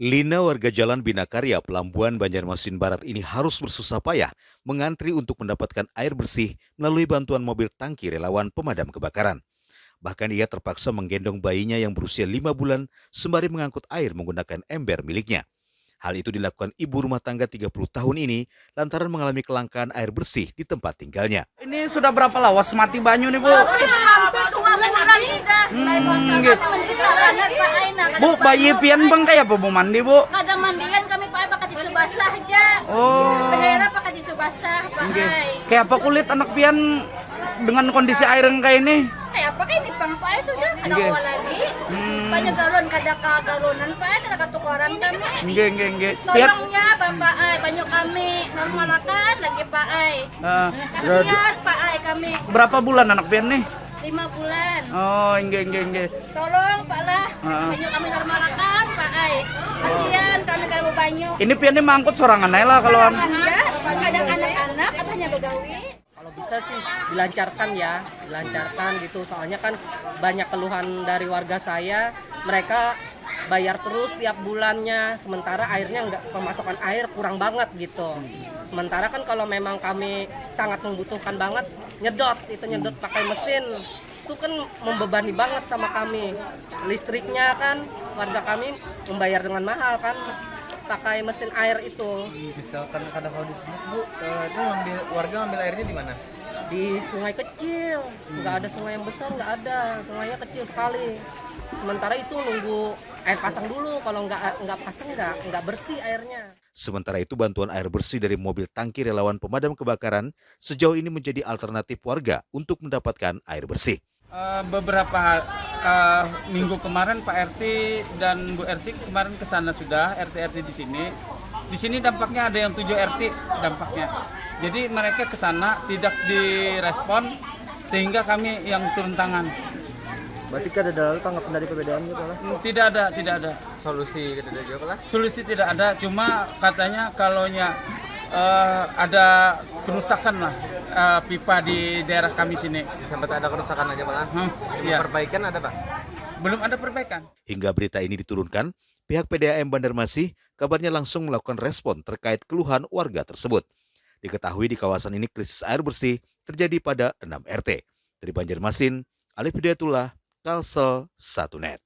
Lina warga Jalan Binakarya, Pelambuan Banjarmasin Barat ini harus bersusah payah mengantri untuk mendapatkan air bersih melalui bantuan mobil tangki relawan pemadam kebakaran. Bahkan ia terpaksa menggendong bayinya yang berusia 5 bulan sembari mengangkut air menggunakan ember miliknya. Hal itu dilakukan ibu rumah tangga 30 tahun ini lantaran mengalami kelangkaan air bersih di tempat tinggalnya. Ini sudah berapa lawas mati banyu nih, Bu? Hampir 2 bulan sudah. Gitu. Menderita anak Pak Aina. Bu, bayi pian bang kayak apa Bu mandi, Bu? Kadang mandian kami pakai di basah aja. Oh. Behera pakai di basah, Pak Nggih. Ai. Kayak apa kulit anak pian dengan kondisi air yang kayak ini? Kayak apa ini Bang Pak Ai sudah ada Nggih. awal lagi. Banyak galon kada galonan Pak Ai kada katukaran kami. Nggih. Pian Tolongnya Bapak Ai banyak kami normalakan lagi Pak Ai. Kasihan Pak Ai kami berapa bulan anak pian nih? 5 bulan. Oh, nggih. Tolong Pak lah, banyak kami normalakan Pak Ai. Kasihan kami kalau banyak. Ini pian ini mangkut sorangan aja lah kalau Anda, kadang anak-anak katanya begawi. Kalau bisa sih dilancarkan gitu. Soalnya kan banyak keluhan dari warga saya, mereka bayar terus tiap bulannya, sementara airnya pemasukan air kurang banget gitu. Sementara kan kalau memang kami sangat membutuhkan banget, nyedot pakai mesin, itu kan membebani banget sama kami. Listriknya kan warga kami membayar dengan mahal kan, pakai mesin air itu. Bisa kadang kalau di sini Bu, itu warga ngambil airnya di mana? Di sungai kecil, nggak ada sungai yang besar, nggak ada, sungainya kecil sekali. Sementara itu nunggu air pasang dulu, kalau nggak pasang nggak bersih airnya. Sementara itu bantuan air bersih dari mobil tangki relawan pemadam kebakaran sejauh ini menjadi alternatif warga untuk mendapatkan air bersih. beberapa minggu kemarin Pak RT dan Bu RT kemarin ke sana sudah, RT di sini. Di sini dampaknya ada yang 7 RT dampaknya. Jadi mereka ke sana tidak direspon sehingga kami yang turun tangan. Berarti ada tanggapan dari PBDM gitu lah? Tidak ada. Solusi gitu juga lah? Solusi tidak ada, cuma katanya kalaunya ada kerusakan lah pipa di daerah kami sini. Sempat ada kerusakan aja Pak? Iya. Perbaikan ada Pak? Belum ada perbaikan. Hingga berita ini diturunkan, pihak PDAM Banjarmasin kabarnya langsung melakukan respon terkait keluhan warga tersebut. Diketahui di kawasan ini krisis air bersih terjadi pada 6 RT. Dari Banjarmasin, Alif Hidayatullah, Kalsel 1net.